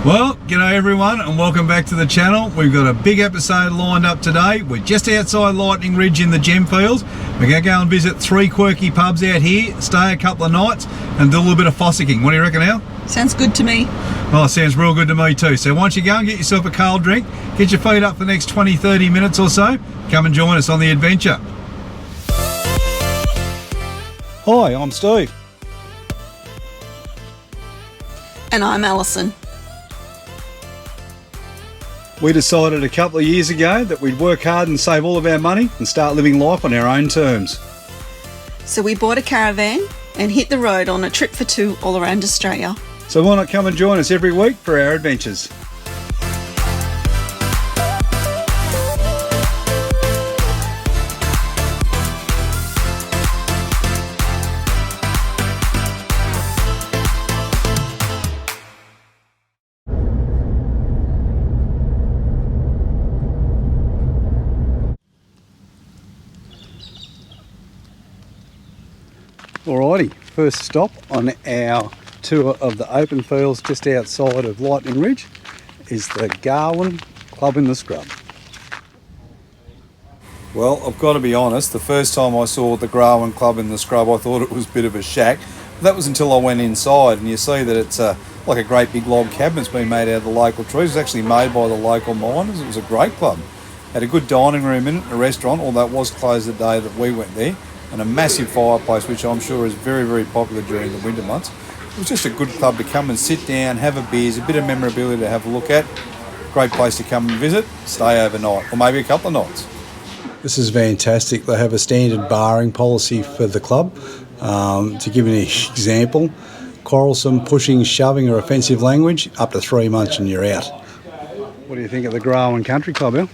Well, g'day everyone and welcome back to the channel. We've got a big episode lined up today. We're just outside Lightening Ridge in the Gem Fields. We're going to go and visit 3 quirky pubs out here, stay a couple of nights and do a little bit of fossicking. What do you reckon, Al? Sounds good to me. Well, it sounds real good to me too. So once you go and get yourself a cold drink, get your feet up for the next 20-30 minutes or so, come and join us on the adventure. Hi, I'm Steve. And I'm Allison. We decided a couple of years ago that we'd work hard and save all of our money and start living life on our own terms. So we bought a caravan and hit the road on a trip for 2 all around Australia. So why not come and join us every week for our adventures? Alrighty, first stop on our tour of the open fields just outside of Lightening Ridge is the Garwin Club in the Scrub. Well, I've got to be honest, the first time I saw the Garwin Club in the Scrub I thought it was a bit of a shack. That was until I went inside and you see that it's like a great big log cabin. It's been made out of the local trees. It was actually made by the local miners. It was a great club. Had a good dining room in it, a restaurant, although it was closed the day that we went there. And a massive fireplace, which I'm sure is very, very popular during the winter months. It was just a good club to come and sit down, have a beer, a bit of memorabilia to have a look at. Great place to come and visit, stay overnight, or maybe a couple of nights. This is fantastic. They have a standard barring policy for the club. To give you an example, quarrelsome, pushing, shoving or offensive language, up to 3 months and you're out. What do you think of the Grawin Country Club, El?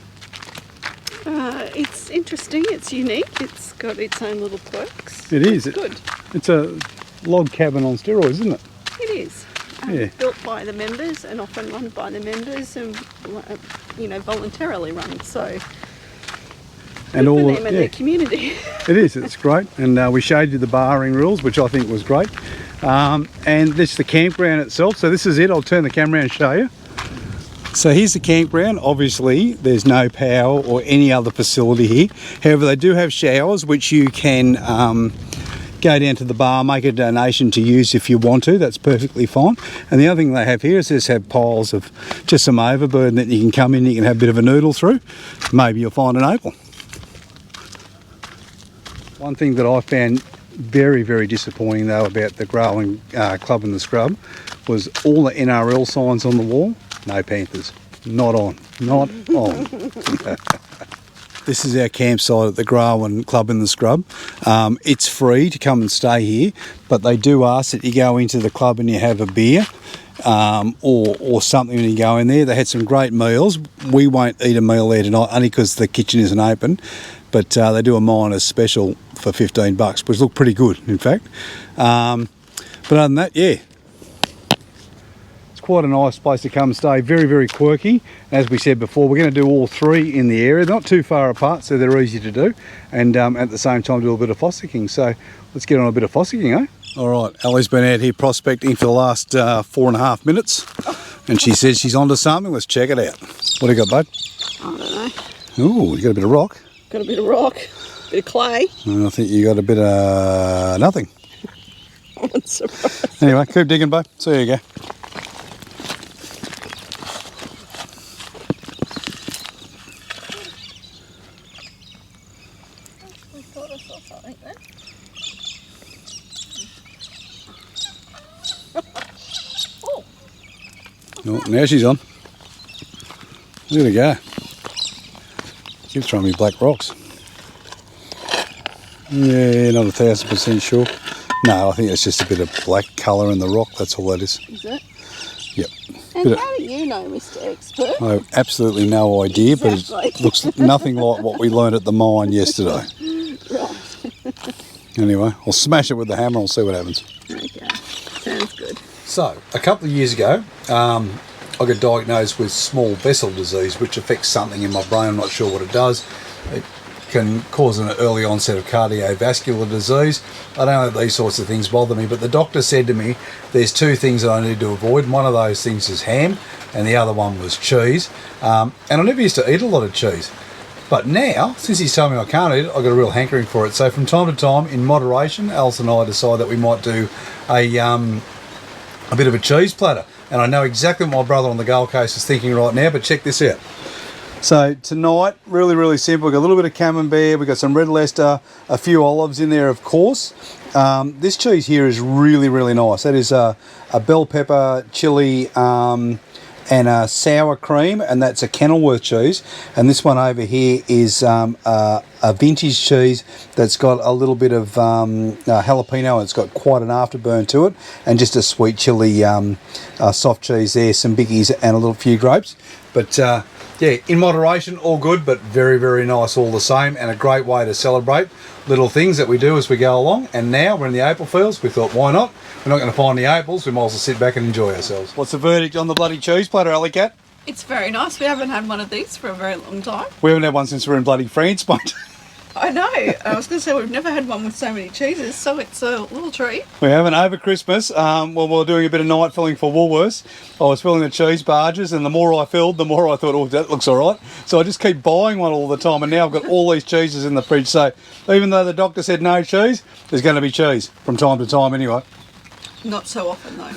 It's interesting, it's unique, it's got its own little quirks. It is. It's good. It's a log cabin on steroids, isn't it? It is. Yeah. Built by the members and often run by the members and, voluntarily run. So, and all for them and their community. It is, it's great. And we showed you the barring rules, which I think was great. And this is the campground itself. So this is it. I'll turn the camera around and show you. So here's the campground. Obviously there's no power or any other facility here. However, they do have showers which you can go down to the bar, make a donation to use if you want to. That's perfectly fine. And the other thing they have here is just have piles of just some overburden that you can come in, you can have a bit of a noodle through. Maybe you'll find an opal. One thing that I found very, very disappointing though about the Garwin Club in the Scrub was all the NRL signs on the wall. No Panthers. Not on. Not on. This is our campsite at the Garwin Club in the Scrub. It's free to come and stay here, but they do ask that you go into the club and you have a beer or something when you go in there. They had some great meals. We won't eat a meal there tonight only because the kitchen isn't open, but they do a miners special for $15, which looked pretty good, in fact. But other than that, yeah. Quite a nice place to come and stay, very, very quirky. As we said before, we're going to do all 3 in the area. They're not too far apart, so they're easy to do, and at the same time do a bit of fossicking. So let's get on a bit of fossicking, eh? All right, Ellie's been out here prospecting for the last 4.5 minutes, and she says she's onto something. Let's check it out. What do you got, bud? I don't know. Ooh, you got a bit of rock. Got a bit of rock, a bit of clay. And I think you got a bit of nothing. I'm surprised. Anyway, keep digging, bud. See you go. Oh, now she's on. Look at her go. Keeps throwing me black rocks. Yeah, not 1,000% sure. No, I think it's just a bit of black colour in the rock. That's all that is. Is it? Yep. And how do you know, Mr. Expert? I have absolutely no idea, exactly. But it looks nothing like what we learned at the mine yesterday. Right. Anyway, I'll smash it with the hammer and I'll see what happens. Okay, sounds good. So, a couple of years ago, I got diagnosed with small vessel disease, which affects something in my brain. I'm not sure what it does. It can cause an early onset of cardiovascular disease. I don't know that these sorts of things bother me, but the doctor said to me there's two things that I need to avoid. One of those things is ham, and the other one was cheese. And I never used to eat a lot of cheese. But now, since he's told me I can't eat it, I've got a real hankering for it. So from time to time, in moderation, Allison and I decide that we might do a bit of a cheese platter. And I know exactly what my brother on the Gold Coast is thinking right now, but check this out. So tonight, really, really simple. We've got a little bit of camembert, we've got some red Leicester, a few olives in there, of course. This cheese here is really, really nice. That is a bell pepper, chilli, and a sour cream, and that's a Kenilworth cheese. And this one over here is a vintage cheese that's got a little bit of jalapeno, and it's got quite an afterburn to it, and just a sweet chili soft cheese there, some biggies and a little few grapes. But yeah, in moderation, all good, but very, very nice all the same, and a great way to celebrate little things that we do as we go along. And now we're in the Opal Fields, we thought, why not? We're not going to find the opals, we might as well sit back and enjoy ourselves. What's the verdict on the bloody cheese platter, Alley Cat? It's very nice. We haven't had one of these for a very long time. We haven't had one since we were in bloody France, mate. I know. I was going to say we've never had one with so many cheeses, so it's a little treat. We haven't over Christmas. When we were doing a bit of night filling for Woolworths, I was filling the cheese barges, and the more I filled, the more I thought, oh, that looks all right. So I just keep buying one all the time, and now I've got all these cheeses in the fridge. So even though the doctor said no cheese, there's going to be cheese from time to time anyway. Not so often, though.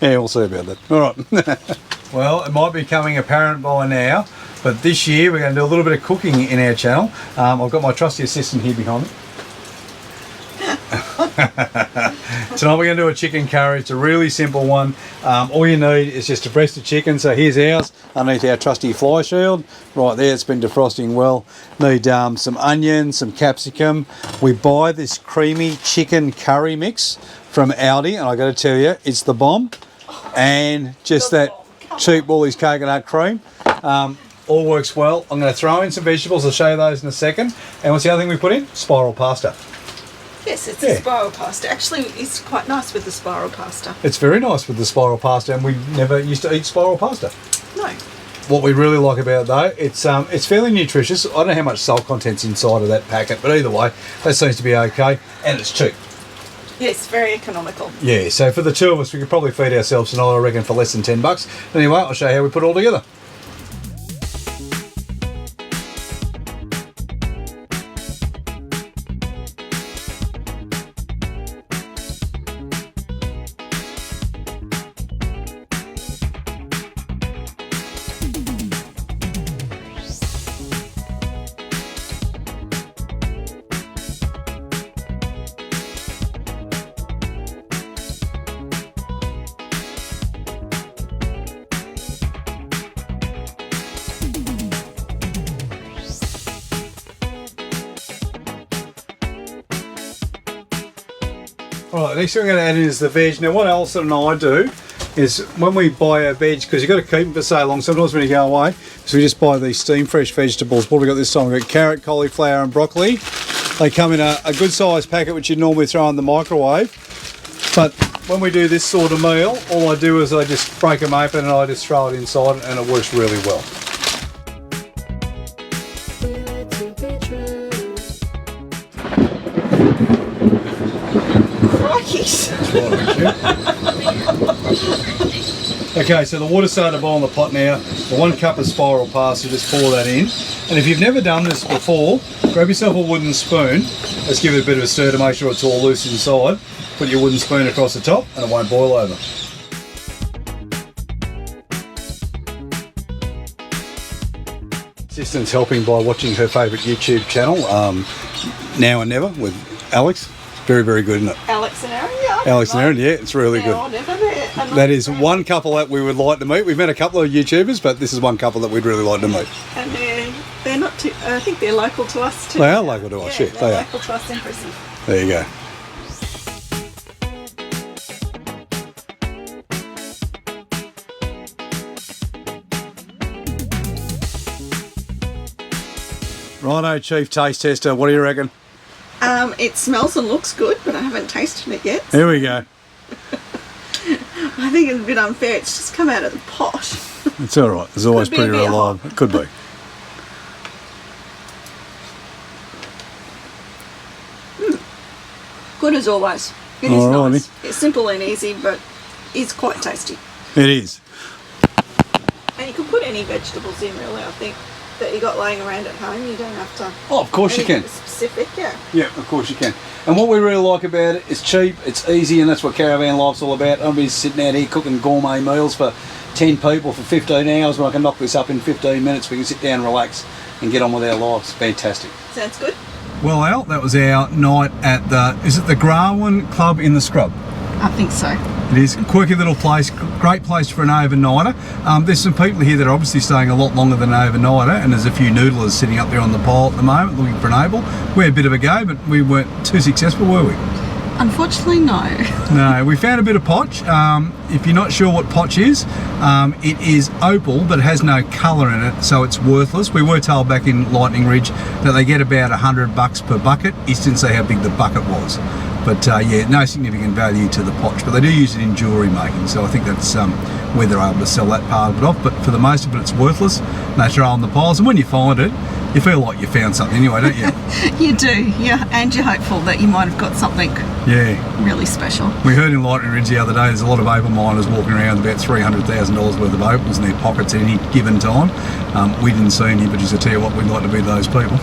Yeah, we'll see about that. All right. Well, it might be becoming apparent by now, but this year we're going to do a little bit of cooking in our channel. I've got my trusty assistant here behind me. Tonight we're going to do a chicken curry. It's a really simple one. All you need is just a breast of chicken. So here's ours underneath our trusty fly shield. Right there, it's been defrosting well. Need some onions, some capsicum. We buy this creamy chicken curry mix from Aldi, and I got to tell you, it's the bomb. And just that cheap Woolies coconut cream. All works well. I'm going to throw in some vegetables. I'll show you those in a second. And what's the other thing we put in? Spiral pasta. Yes, it's a spiral pasta. Actually, it's quite nice with the spiral pasta. It's very nice with the spiral pasta, and we never used to eat spiral pasta. No. What we really like about it, though, it's fairly nutritious. I don't know how much salt content's inside of that packet, but either way, that seems to be okay, and it's cheap. Yes, very economical. Yeah, so for the two of us, we could probably feed ourselves tonight, I reckon, for less than $10. Anyway, I'll show you how we put it all together. All right, next thing we're going to add in is the veg. Now what Allison and I do is when we buy our veg, because you've got to keep them for so long, sometimes when you go away, so we just buy these steam fresh vegetables. What have we got this time? We've got carrot, cauliflower and broccoli. They come in a good sized packet which you'd normally throw in the microwave. But when we do this sort of meal, all I do is I just break them open and I just throw it inside, and it works really well. Okay, so the water's starting to boil in the pot now. The 1 cup of spiral pasta, just pour that in. And if you've never done this before, grab yourself a wooden spoon. Let's give it a bit of a stir to make sure it's all loose inside. Put your wooden spoon across the top and it won't boil over. Assistant's helping by watching her favourite YouTube channel, Now and Never, with Alex. Very, very good, isn't it? Alex and Aaron, yeah. Alex and Aaron, yeah, it's really good. That is one couple that we would like to meet. We've met a couple of YouTubers, but this is one couple that we'd really like to meet. And they're not too, I think they're local to us too. They are local to us, yeah. They're local to us in Brisbane. There you go. Righto, Chief Taste Tester, what do you reckon? It smells and looks good, but I haven't tasted it yet. Here we go. I think it's a bit unfair. It's just come out of the pot. It's all right. It's always pretty alive. It could be. Good as always. It is Alrighty. nice. It's simple and easy, but it's quite tasty. It is. And you can put any vegetables in, really, I think, that you got laying around at home. You don't have to. Oh, of course you can. Specific, yeah. Yeah, of course you can. And what we really like about it, it's cheap, it's easy, and that's what caravan life's all about. I'm be sitting out here cooking gourmet meals for 10 people for 15 hours when I can knock this up in 15 minutes. We can sit down, relax, and get on with our lives. Fantastic. Sounds good. Well, Al, that was our night at the, is it the Garwin Club in the Scrub? I think so. It is a quirky little place, great place for an overnighter. There's some people here that are obviously staying a lot longer than an overnighter, and there's a few noodlers sitting up there on the pole at the moment looking for an opal. We had a bit of a go, but we weren't too successful, were we? Unfortunately, no. No, we found a bit of potch. If you're not sure what potch is, it is opal, but it has no colour in it, so it's worthless. We were told back in Lightening Ridge that they get about $100 per bucket. East didn't say how big the bucket was. But yeah, no significant value to the potch, but they do use it in jewellery making, so I think that's where they're able to sell that part of it off. But for the most of it, it's worthless. They throw on the piles, and when you find it, you feel like you found something anyway, don't you? You do, yeah, and you're hopeful that you might have got something really special. We heard in Lightening Ridge the other day there's a lot of opal miners walking around with about $300,000 worth of opals in their pockets at any given time. We didn't see any, but just to tell you what, we'd like to be those people.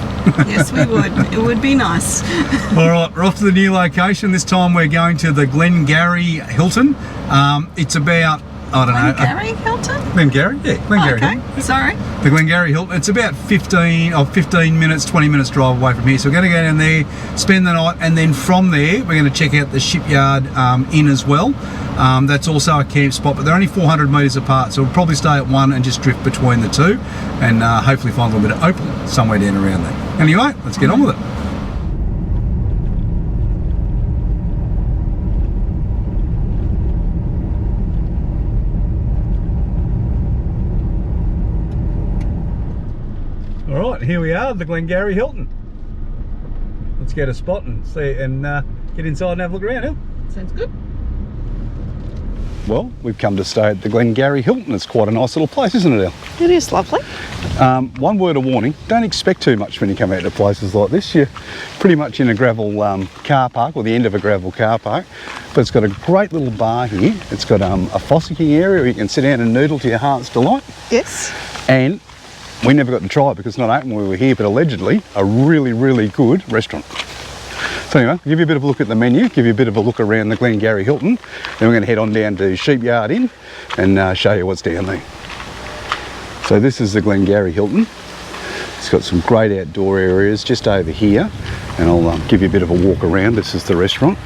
Yes, we would. It would be nice. All right, we're off to the new location. This time we're going to the Glengarry Hilton. It's about, I don't know. Glengarry Hilton? Glengarry? Yeah, Glengarry okay. Hilton. Sorry. The Glengarry Hilton. It's about 15 minutes, 20 minutes drive away from here. So we're going to go down there, spend the night, and then from there we're going to check out the Sheepyard Inn as well. That's also a camp spot, but they're only 400 metres apart, so we'll probably stay at one and just drift between the two, and hopefully find a little bit of opal somewhere down around there. Anyway, let's get on with it. All right, here we are, the Glengarry Hilton. Let's get a spot and see, and get inside and have a look around. Huh? Sounds good. Well, we've come to stay at the Glengarry Hilton. It's quite a nice little place, isn't it, Al? It is lovely. One word of warning, don't expect too much when you come out to places like this. You're pretty much in a gravel car park, or the end of a gravel car park, but it's got a great little bar here. It's got a fossicking area where you can sit down and noodle to your heart's delight. Yes. And we never got to try it because it's not open when we were here, but allegedly a really, really good restaurant. So anyway, I'll give you a bit of a look at the menu, give you a bit of a look around the Glengarry Hilton, then we're going to head on down to Sheepyard Inn and show you what's down there. So this is the Glengarry Hilton. It's got some great outdoor areas just over here, and I'll give you a bit of a walk around. This is the restaurant.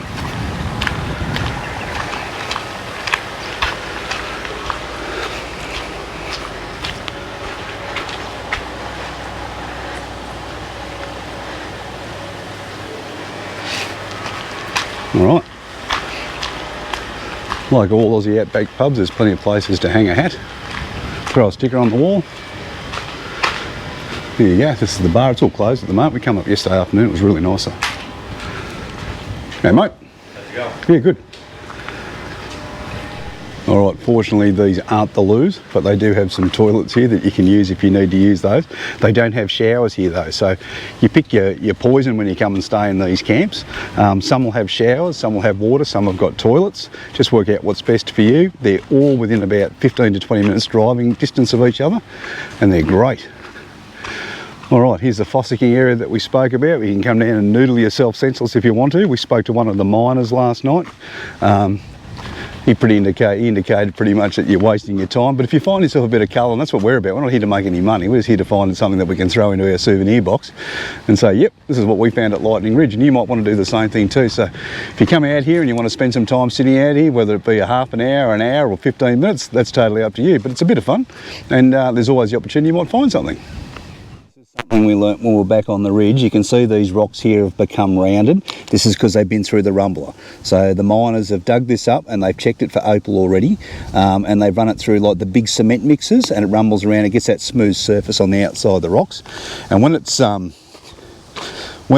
Alright, like all Aussie outback pubs, there's plenty of places to hang a hat, throw a sticker on the wall. There you go, this is the bar. It's all closed at the moment. We come up yesterday afternoon, it was really nice. Hey mate. How's it going? Yeah, good. Alright, fortunately these aren't the loos, but they do have some toilets here that you can use if you need to use those. They don't have showers here though, so you pick your poison when you come and stay in these camps. Some will have showers, some will have water, some have got toilets. Just work out what's best for you. They're all within about 15 to 20 minutes driving distance of each other, and they're great. Alright, here's the fossicking area that we spoke about. You can come down and noodle yourself senseless if you want to. We spoke to one of the miners last night. He indicated pretty much that you're wasting your time, but if you find yourself a bit of colour, and that's what we're about, we're not here to make any money, we're just here to find something that we can throw into our souvenir box and say, yep, this is what we found at Lightening Ridge, and you might want to do the same thing too. So if you come out here and you want to spend some time sitting out here, whether it be a half an hour or 15 minutes, that's totally up to you, but it's a bit of fun, and there's always the opportunity you might find something. When we learnt when we were back on the ridge, you can see these rocks here have become rounded. This is because they've been through the rumbler. So the miners have dug this up and they've checked it for opal already, and they've run it through like the big cement mixers, and it rumbles around, it gets that smooth surface on the outside of the rocks. And when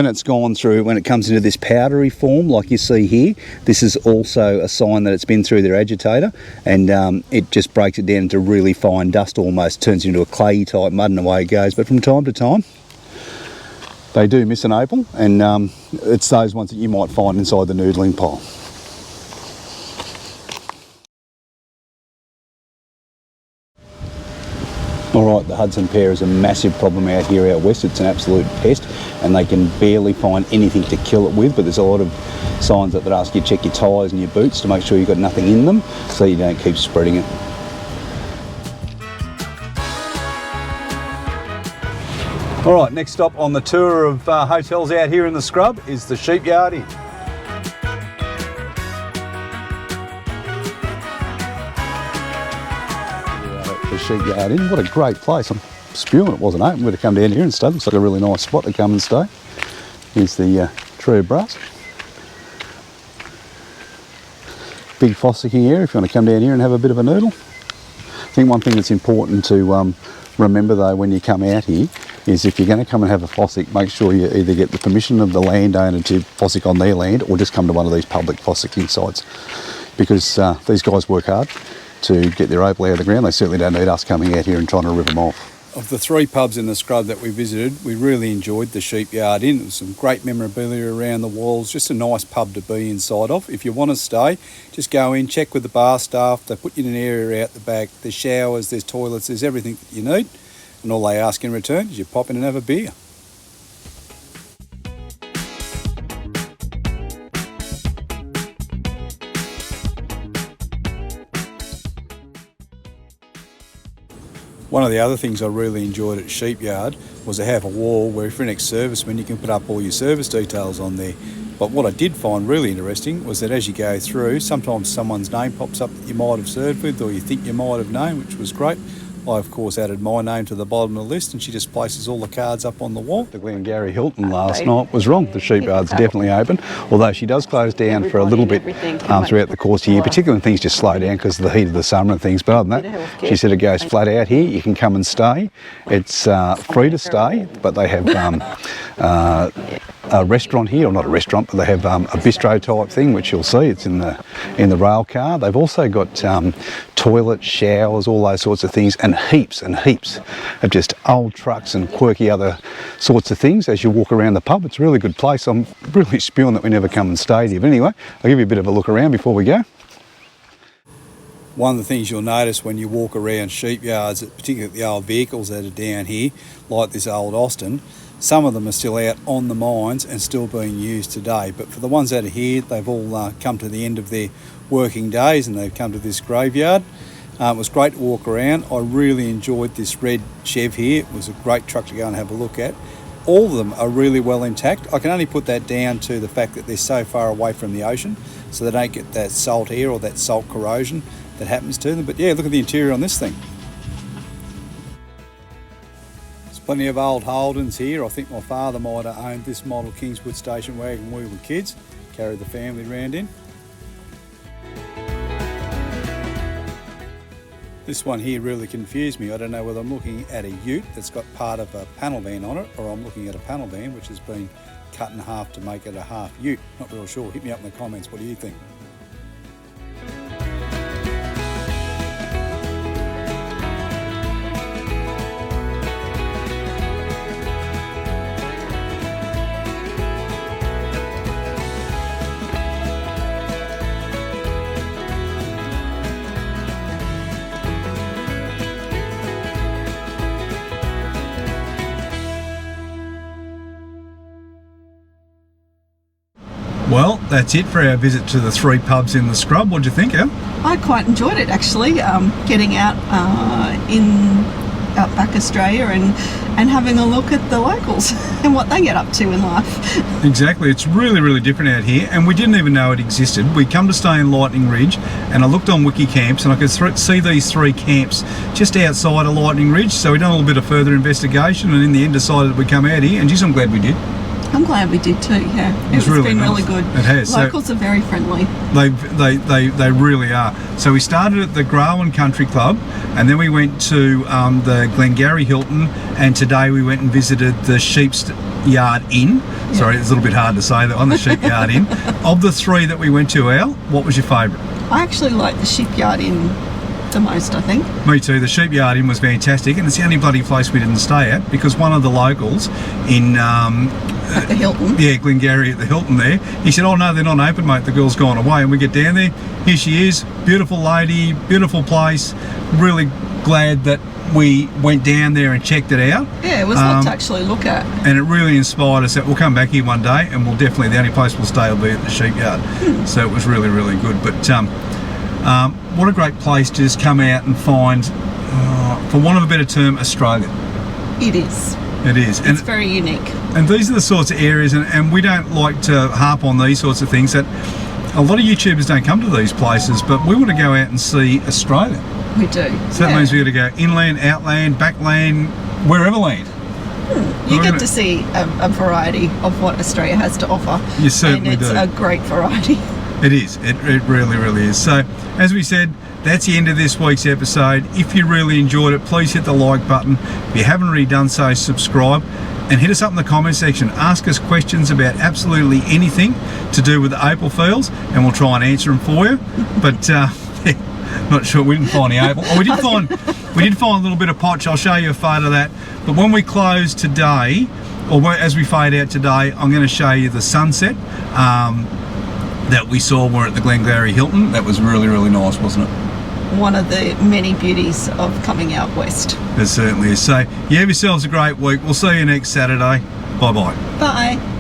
it's gone through, when it comes into this powdery form like you see here, this is also a sign that it's been through their agitator, and it just breaks it down into really fine dust, almost turns into a clayey type mud, and away it goes. But from time to time They do miss an opal, and it's those ones that you might find inside the noodling pile. Alright, the Hudson pear is a massive problem out here out west. It's an absolute pest, and they can barely find anything to kill it with, but there's a lot of signs that ask you to check your tyres and your boots to make sure you've got nothing in them so you don't keep spreading it. Alright, next stop on the tour of hotels out here in the scrub is the Sheepyard Inn. The Sheepyard Inn, what a great place. I'm spewing it wasn't open. We'd have come down here and stayed. Looks like a really nice spot to come and stay. Here's the tree of brass. Big fossicking area if you want to come down here and have a bit of a noodle. I think one thing that's important to remember though when you come out here is if you're going to come and have a fossick, make sure you either get the permission of the landowner to fossick on their land or just come to one of these public fossicking sites, because these guys work hard to get their opal out of the ground. They certainly don't need us coming out here and trying to rip them off. Of the 3 pubs in the scrub that we visited, we really enjoyed the Sheepyard Inn. There was some great memorabilia around the walls, just a nice pub to be inside of. If you want to stay, just go in, check with the bar staff. They put you in an area out the back. There's showers, there's toilets, there's everything that you need. And all they ask in return is you pop in and have a beer. One of the other things I really enjoyed at Sheepyard was to have a wall where if you're an ex-serviceman you can put up all your service details on there. But what I did find really interesting was that as you go through, sometimes someone's name pops up that you might have served with or you think you might have known, which was great. I, of course, added my name to the bottom of the list, and she just places all the cards up on the wall. The Glengarry Hilton last night was wrong. The Sheepyard's definitely open, although she does close down for a little bit throughout the course of the year, particularly when things just slow down because of the heat of the summer and things. But other than that, she said it goes flat out here. You can come and stay. It's free to stay, but they have a restaurant here, or not a restaurant, but they have a bistro type thing, which you'll see. It's in the rail car. They've also got toilets, showers, all those sorts of things, and heaps of just old trucks and quirky other sorts of things as you walk around the pub. It's a really good place. I'm really spewing that we never come and stayed here. But anyway, I'll give you a bit of a look around before we go. One of the things you'll notice when you walk around Sheepyards, particularly the old vehicles that are down here, like this old Austin, some of them are still out on the mines and still being used today. But for the ones that are here, they've all come to the end of their working days and they've come to this graveyard. It was great to walk around. I really enjoyed this red Chev here. It was a great truck to go and have a look at. All of them are really well intact. I can only put that down to the fact that they're so far away from the ocean, so they don't get that salt air or that salt corrosion that happens to them. But yeah, look at the interior on this thing. There's plenty of old Holdens here. I think my father might have owned this model Kingswood station wagon when we were kids. Carried the family around in. This one here really confused me. I don't know whether I'm looking at a ute that's got part of a panel van on it, or I'm looking at a panel van which has been cut in half to make it a half ute. Not real sure. Hit me up in the comments. What do you think? Well, that's it for our visit to the 3 pubs in the scrub. What do you think, Elle? I quite enjoyed it actually, getting out in outback Australia and having a look at the locals and what they get up to in life. Exactly, it's really different out here, and we didn't even know it existed. We come to stay in Lightening Ridge, and I looked on Wiki Camps and I could see these 3 camps just outside of Lightening Ridge, so we done a little bit of further investigation and in the end decided that we'd come out here, and geez, I'm glad we did. I'm glad we did too, yeah. It's really been nice. really good. It has. Locals are very friendly. They really are. So we started at the Garwin Country Club, and then we went to the Glengarry Hilton, and today we went and visited the Sheepyard Inn. Yeah. Sorry, it's a little bit hard to say that on the Sheepyard Inn. Of the 3 that we went to, Al, what was your favourite? I actually liked the Sheepyard Inn the most, I think. Me too. The Sheepyard Inn was fantastic, and it's the only bloody place we didn't stay at because one of the locals in At the Hilton. yeah, Glengarry at the Hilton there, he said, oh no, they're not open, mate, the girl's gone away. And we get down there, here she is, beautiful lady, beautiful place. Really glad that we went down there and checked it out. Yeah, it was lot to actually look at. And it really inspired us that we'll come back here one day, and we'll definitely, the only place we'll stay will be at the Sheepyard. So it was really, really good. But what a great place to just come out and find, for want of a better term, Australia. It is. It is. It's very unique. And these are the sorts of areas, and we don't like to harp on these sorts of things, that a lot of YouTubers don't come to these places, but we want to go out and see Australia. We do. So that means we've got to go inland, outland, backland, wherever land. You get to see a variety of what Australia has to offer. You certainly do. And it's a great variety. It is. It really, really is. So, as we said, that's the end of this week's episode. If you really enjoyed it, please hit the like button. If you haven't already done so, subscribe. And hit us up in the comment section. Ask us questions about absolutely anything to do with the opal fields, and we'll try and answer them for you. But not sure, we didn't find the opal. Oh, we did find a little bit of potch. I'll show you a photo of that. But when we close today, or as we fade out today, I'm going to show you the sunset that we saw. We're at the Glengarry Hilton. That was really, really nice, wasn't it? One of the many beauties of coming out west. It certainly is. So you have yourselves a great week. We'll see you next Saturday. Bye-bye. Bye.